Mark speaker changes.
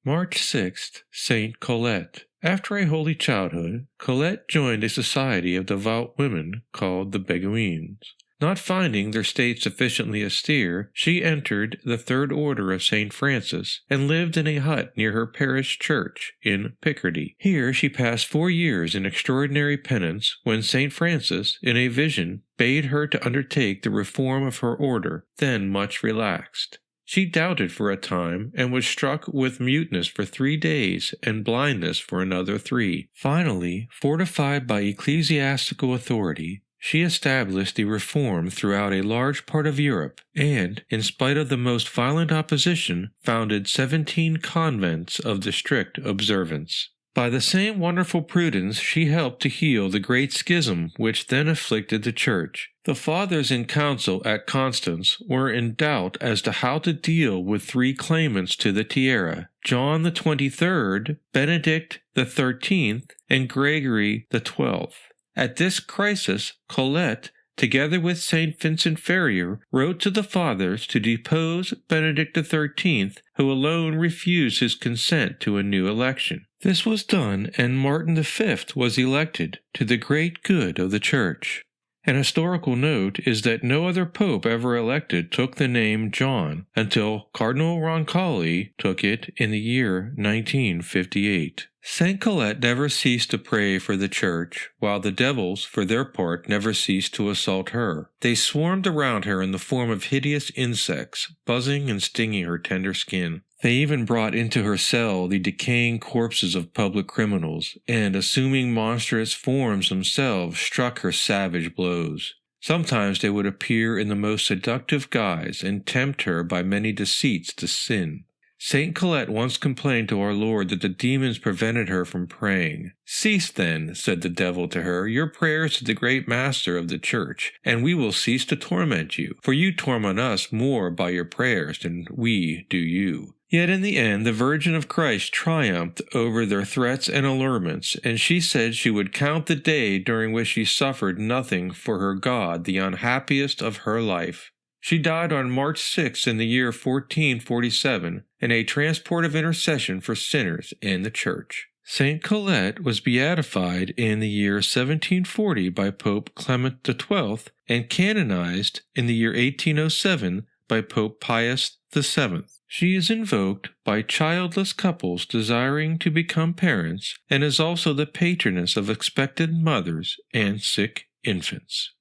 Speaker 1: March 6th, Saint Colette. After a holy childhood, Colette joined a society of devout women called the Beguines. Not finding their state sufficiently austere, she entered the Third Order of St. Francis and lived in a hut near her parish church in Picardy. Here she passed 4 years in extraordinary penance when St. Francis, in a vision, bade her to undertake the reform of her order, then much relaxed. She doubted for a time and was struck with muteness for 3 days and blindness for another 3. Finally, fortified by ecclesiastical authority, she established the reform throughout a large part of Europe and, in spite of the most violent opposition, founded 17 convents of the strict observance. By the same wonderful prudence she helped to heal the great schism which then afflicted the Church. The fathers in council at Constance were in doubt as to how to deal with 3 claimants to the tiara, John the 23rd, Benedict the 13th, and Gregory the 12th. At this crisis, Colette, together with St. Vincent Ferrier, wrote to the fathers to depose Benedict XIII, who alone refused his consent to a new election. This was done, and Martin V was elected, to the great good of the Church. An historical note is that no other pope ever elected took the name John until Cardinal Roncalli took it in the year 1958. Saint Colette never ceased to pray for the Church, while the devils, for their part, never ceased to assault her. They swarmed around her in the form of hideous insects, buzzing and stinging her tender skin. They even brought into her cell the decaying corpses of public criminals, and, assuming monstrous forms themselves, struck her savage blows. Sometimes they would appear in the most seductive guise and tempt her by many deceits to sin. Saint Colette once complained to our Lord that the demons prevented her from praying. "Cease then," said the devil to her, "your prayers to the great Master of the Church, and we will cease to torment you, for you torment us more by your prayers than we do you." Yet in the end the Virgin of Christ triumphed over their threats and allurements, and she said she would count the day during which she suffered nothing for her God the unhappiest of her life. She died on March 6 in the year 1447 in a transport of intercession for sinners in the Church. Saint Colette was beatified in the year 1740 by Pope Clement XII and canonized in the year 1807 by Pope Pius VII. She is invoked by childless couples desiring to become parents and is also the patroness of expectant mothers and sick infants.